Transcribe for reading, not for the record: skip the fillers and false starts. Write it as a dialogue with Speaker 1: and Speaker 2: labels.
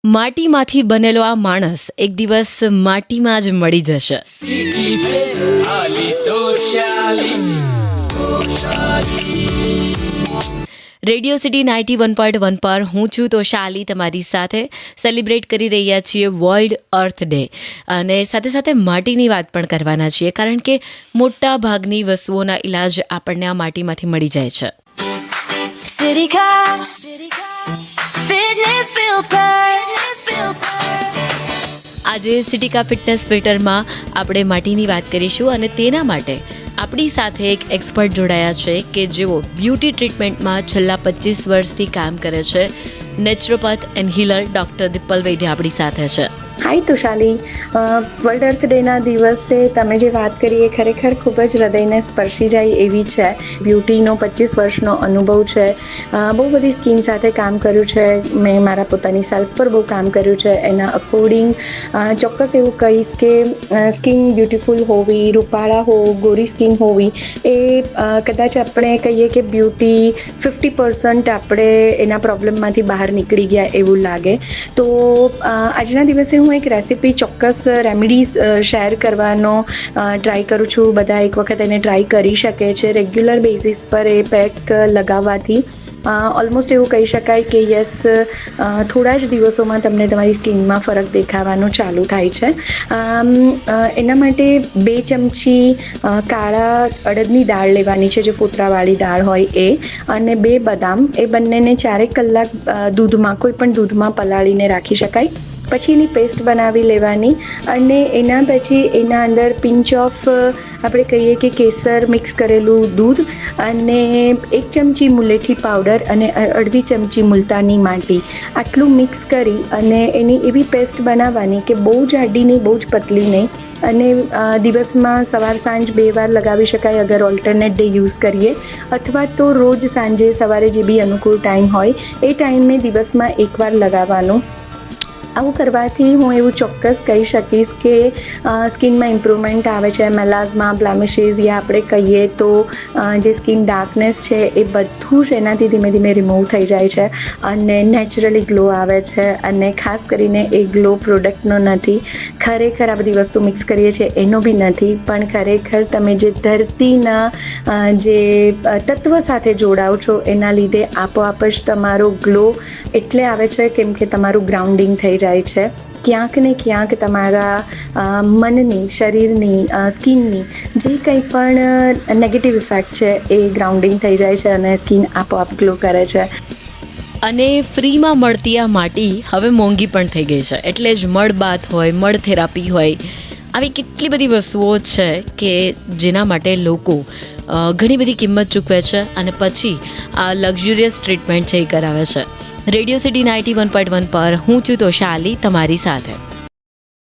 Speaker 1: માટીમાંથી બનેલો આ માણસ એક દિવસ માટીમાં જ મળી જશે. રેડિયો સિટી 91.1 પર હું છું તોશાલી તમારી સાથે સેલિબ્રેટ કરી રહ્યા છીએ વર્લ્ડ અર્થ ડે અને સાથે સાથે માટીની વાત પણ કરવાના છીએ કારણ કે મોટા ભાગની વસ્તુઓના ઇલાજ આપણને આ માટીમાંથી મળી જાય છે. આજે સિટીકા ફિટનેસ ફિલ્ટરમાં આપણે માટીની વાત કરીશું અને તેના માટે આપણી સાથે એક એક્સપર્ટ જોડાયા છે કે જેઓ બ્યુટી ટ્રીટમેન્ટમાં છેલ્લા 25 વર્ષથી કામ કરે છે. Naturopath and healer doctor Dipal Vaidya આપણી સાથે છે.
Speaker 2: હાય તુષાલી, વર્લ્ડ અર્થ ડેના દિવસે તમે જે વાત કરી એ ખરેખર ખૂબ જ હૃદયને સ્પર્શી જાય એવી છે. બ્યુટીનો 25 વર્ષનો અનુભવ છે, બહુ બધી સ્કિન સાથે કામ કર્યું છે. મેં મારા પોતાની સેલ્ફ પર બહુ કામ કર્યું છે. એના અકોર્ડિંગ ચોક્કસ એવું કહીશ કે સ્કિન બ્યુટીફુલ હોવી, રૂપાળા હોવું, ગોરી સ્કિન હોવી એ કદાચ આપણે કહીએ કે બ્યુટી 50% આપણે એના પ્રોબ્લેમમાંથી બહાર નીકળી ગયા એવું લાગે. તો આજના દિવસે હું એક રેસીપી ચોક્કસ રેમેડીઝ શેર કરવાનો ટ્રાય કરું છું. બધા એક વખત એને ટ્રાય કરી શકે છે. રેગ્યુલર બેઝિસ પર એ પેક લગાવવાથી ઓલમોસ્ટ એવું કહી શકાય કે યસ, થોડા જ દિવસોમાં તમને તમારી સ્કિનમાં ફરક દેખાવાનું ચાલુ થાય છે. એના માટે 2 ચમચી કાળા અડદની દાળ લેવાની છે, જે ફોતરાવાળી દાળ હોય એ, અને 2 બદામ. એ બંનેને 4 કલાક દૂધમાં, કોઈ પણ દૂધમાં પલાળીને રાખી શકાય. પછી એની પેસ્ટ બનાવી લેવાની અને એના પછી એના અંદર પિંચ ઓફ આપણે કહીએ કે કેસર મિક્સ કરેલું દૂધ અને 1 ચમચી મુલેઠી પાવડર અને અડધી ચમચી મુલતાની માટી, આટલું મિક્સ કરી અને એની એવી પેસ્ટ બનાવવાની કે બહુ જાડી નહીં, બહુ જ પતલી નહીં. અને દિવસમાં સવાર સાંજ 2 વાર લગાવી શકાય અગર ઓલ્ટરનેટ ડે યુઝ કરીએ, અથવા તો રોજ સાંજે સવારે જે બી અનુકૂળ ટાઈમ હોય એ ટાઈમે દિવસમાં 1 વાર લગાવવાનું. આવું કરવાથી હું એવું ચોક્કસ કહી શકીશ કે સ્કિનમાં ઇમ્પ્રુવમેન્ટ આવે છે. મેલાઝમા, બ્લેમિશિસ યા આપણે કહીએ તો જે સ્કિન ડાર્કનેસ છે એ બધું જ એનાથી ધીમે ધીમે રિમૂવ થઈ જાય છે અને નેચરલી ગ્લો આવે છે. અને ખાસ કરીને એ ગ્લો પ્રોડક્ટનો નથી, ખરેખર આ બધી વસ્તુ મિક્સ કરીએ છીએ એનો બી નથી, પણ ખરેખર તમે જે ધરતીના જે તત્વ સાથે જોડાવ છો એના લીધે આપોઆપ જ તમારો ગ્લો એટલે આવે છે કેમ કે તમારું ગ્રાઉન્ડિંગ થઈ જાય છે. ક્યાંક ને ક્યાંક તમારા મનની, શરીરની, સ્કિનની જે કંઈ પણ નેગેટિવ ઇફેક્ટ છે એ ગ્રાઉન્ડિંગ થઈ જાય છે અને સ્કિન આપોઆપ ગ્લો કરે છે.
Speaker 1: અને ફ્રીમાં મળતી આ માટી હવે મોંઘી પણ થઈ ગઈ છે, એટલે જ મળ બાથ હોય, મળ થેરાપી હોય, આવી કેટલી બધી વસ્તુઓ છે કે જેના માટે લોકો ઘણી બધી કિંમત ચૂકવે છે અને પછી આ લક્ઝુરિયસ ટ્રીટમેન્ટ છે એ કરાવે છે. રેડિયો સિટી 91.1 પર હું છું તોશાલી તમારી સાથે.